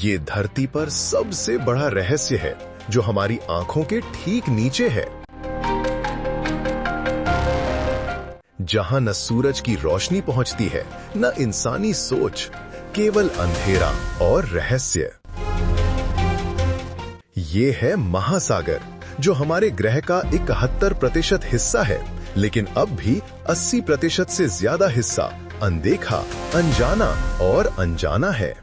ये धरती पर सबसे बड़ा रहस्य है जो हमारी आंखों के ठीक नीचे है, जहां न सूरज की रोशनी पहुंचती है न इंसानी सोच, केवल अंधेरा और रहस्य। ये है महासागर, जो हमारे ग्रह का 71% हिस्सा है, लेकिन अब भी 80% से ज्यादा हिस्सा अनदेखा, अनजाना और अनजाना है।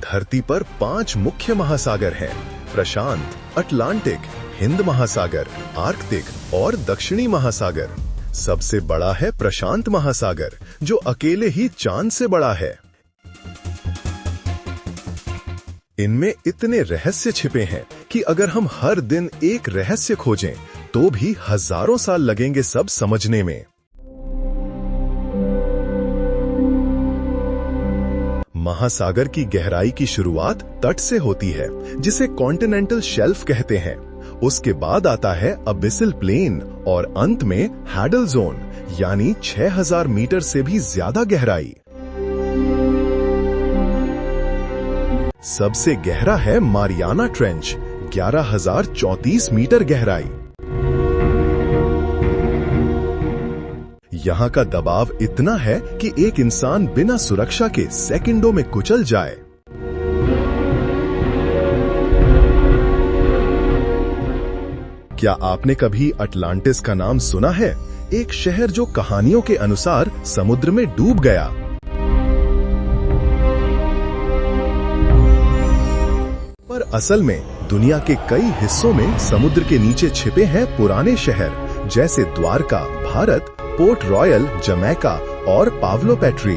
धरती पर 5 मुख्य महासागर हैं: प्रशांत, अटलांटिक, हिंद महासागर, आर्कटिक और दक्षिणी महासागर। सबसे बड़ा है प्रशांत महासागर, जो अकेले ही चांद से बड़ा है। इनमें इतने रहस्य छिपे हैं कि अगर हम हर दिन एक रहस्य खोजें तो भी हजारों साल लगेंगे सब समझने में। महासागर की गहराई की शुरुआत तट से होती है, जिसे कॉन्टिनेंटल शेल्फ कहते हैं। उसके बाद आता है अबिसल प्लेन और अंत में हैडल जोन, यानी 6000 मीटर से भी ज्यादा गहराई। सबसे गहरा है मारियाना ट्रेंच, 11,034 मीटर गहराई। यहाँ का दबाव इतना है कि एक इंसान बिना सुरक्षा के सेकंडों में कुचल जाए। क्या आपने कभी अटलांटिस का नाम सुना है? एक शहर जो कहानियों के अनुसार समुद्र में डूब गया। पर असल में दुनिया के कई हिस्सों में समुद्र के नीचे छिपे हैं पुराने शहर, जैसे Dwarka, Bharat, port royal, Jamaica और पावलो पेट्री।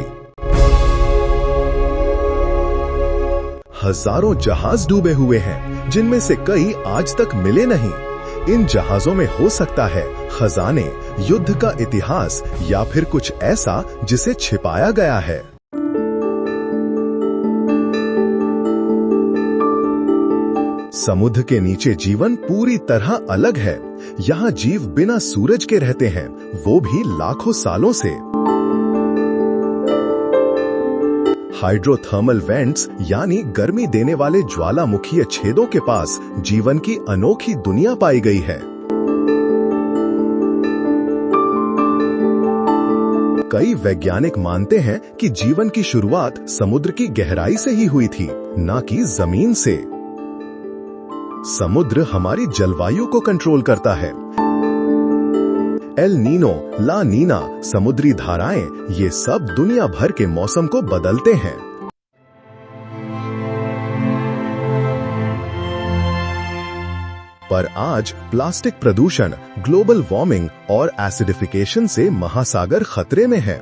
हजारों जहाज डूबे हुए हैं, जिनमें से कई आज तक मिले नहीं। इन जहाजों में हो सकता है खजाने, युद्ध का इतिहास या फिर कुछ ऐसा जिसे छिपाया गया है। समुद्र के नीचे जीवन पूरी तरह अलग है। यहाँ जीव बिना सूरज के रहते हैं, वो भी लाखों सालों से। हाइड्रोथर्मल वेंट्स यानी गर्मी देने वाले ज्वालामुखीय छेदों के पास जीवन की अनोखी दुनिया पाई गई है। कई वैज्ञानिक मानते हैं कि जीवन की शुरुआत समुद्र की गहराई से ही हुई थी, न कि जमीन से। समुद्र हमारी जलवायु को कंट्रोल करता है। एल नीनो, ला नीना, समुद्री धाराएं, ये सब दुनिया भर के मौसम को बदलते हैं। पर आज प्लास्टिक प्रदूषण, ग्लोबल वार्मिंग और एसिडिफिकेशन से महासागर खतरे में है।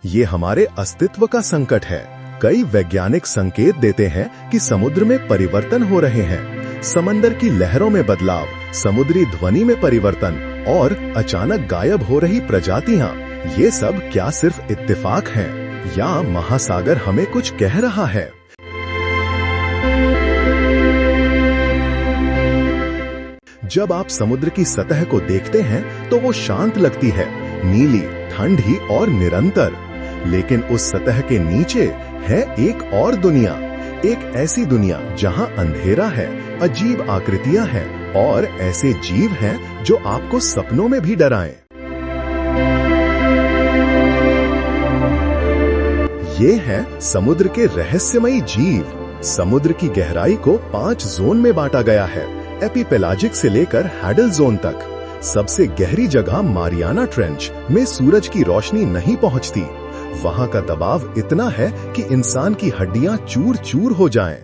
ये हमारे अस्तित्व का संकट है। कई वैज्ञानिक संकेत देते हैं कि समुद्र में परिवर्तन हो रहे हैं। समंदर की लहरों में बदलाव, समुद्री ध्वनि में परिवर्तन और अचानक गायब हो रही प्रजातियां, ये सब क्या सिर्फ इत्तेफाक हैं या महासागर हमें कुछ कह रहा है? जब आप समुद्र की सतह को देखते हैं तो वो शांत लगती है, नीली, ठंडी और निरंतर। लेकिन उस सतह के नीचे है एक और दुनिया, एक ऐसी दुनिया जहां अंधेरा है, अजीब आकृतियां हैं और ऐसे जीव हैं जो आपको सपनों में भी डराएं। ये है समुद्र के रहस्यमयी जीव। समुद्र की गहराई को 5 जोन में बांटा गया है, एपिपेलाजिक से लेकर हैडल जोन तक। सबसे गहरी जगह मारियाना ट्रेंच में सूरज की रोशनी नहीं पहुंचती। वहां का दबाव इतना है कि इंसान की हड्डियां चूर चूर हो जाएं।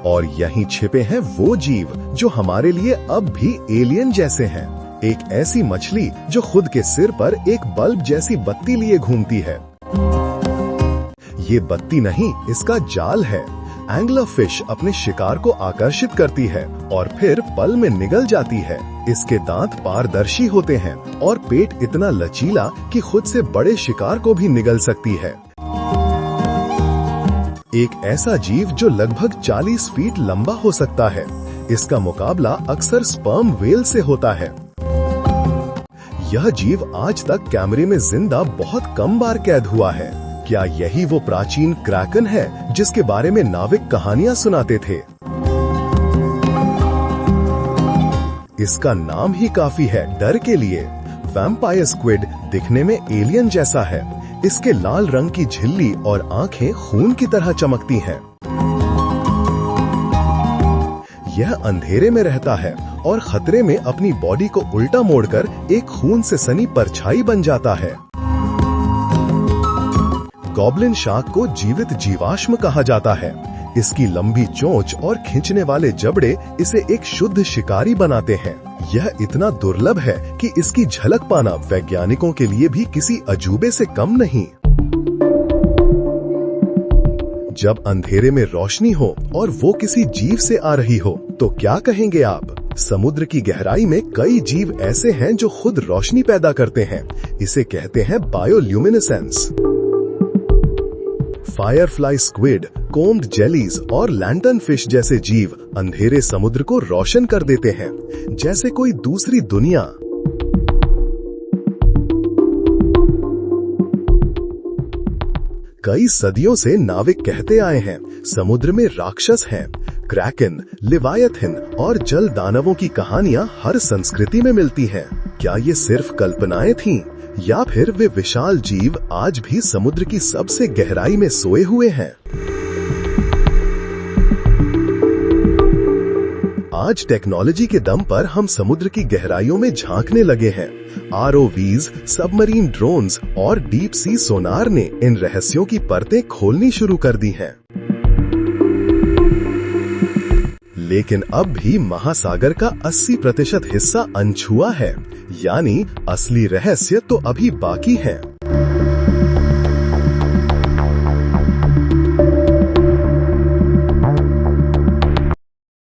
और यहीं छिपे हैं वो जीव जो हमारे लिए अब भी एलियन जैसे हैं। एक ऐसी मछली जो खुद के सिर पर एक बल्ब जैसी बत्ती लिए घूमती है। ये बत्ती नहीं, इसका जाल है। एंगलर फिश अपने शिकार को आकर्षित करती है और फिर पल में निगल जाती है। इसके दांत पारदर्शी होते हैं और पेट इतना लचीला कि खुद से बड़े शिकार को भी निगल सकती है। एक ऐसा जीव जो लगभग 40 फीट लंबा हो सकता है। इसका मुकाबला अक्सर स्पर्म व्हेल से होता है। यह जीव आज तक कैमरे में जिंदा बहुत कम बार कैद हुआ है। क्या यही वो प्राचीन क्रैकन है जिसके बारे में नाविक कहानियां सुनाते थे? इसका नाम ही काफी है डर के लिए। वैम्पायर स्क्विड दिखने में एलियन जैसा है। इसके लाल रंग की झिल्ली और आंखें खून की तरह चमकती हैं। यह अंधेरे में रहता है और खतरे में अपनी बॉडी को उल्टा मोड़कर एक खून से सनी परछाई बन जाता है। गॉब्लिन शार्क को जीवित जीवाश्म कहा जाता है। इसकी लंबी चोंच और खींचने वाले जबड़े इसे एक शुद्ध शिकारी बनाते हैं। यह इतना दुर्लभ है कि इसकी झलक पाना वैज्ञानिकों के लिए भी किसी अजूबे से कम नहीं। जब अंधेरे में रोशनी हो और वो किसी जीव से आ रही हो तो क्या कहेंगे आप? समुद्र की गहराई में कई जीव ऐसे हैं जो खुद रोशनी पैदा करते हैं। इसे कहते हैं bioluminescence. Firefly squid, combed jellies और लैंटर्न फिश जैसे जीव अंधेरे समुद्र को रोशन कर देते हैं, जैसे कोई दूसरी दुनिया। कई सदियों से नाविक कहते आए हैं समुद्र में राक्षस हैं। क्रैकन, लिवायथन और जल दानवों की कहानियां हर संस्कृति में मिलती हैं। क्या ये सिर्फ कल्पनाएं थीं या फिर वे विशाल जीव आज भी समुद्र की सबसे गहराई में सोए हुए हैं? आज टेक्नोलॉजी के दम पर हम समुद्र की गहराइयों में झांकने लगे हैं। ROVs, सबमरीन ड्रोन्स और डीप सी सोनार ने इन रहस्यों की परतें खोलनी शुरू कर दी हैं। लेकिन अब भी महासागर का 80% हिस्सा अनछुआ है, यानी असली रहस्य तो अभी बाकी है।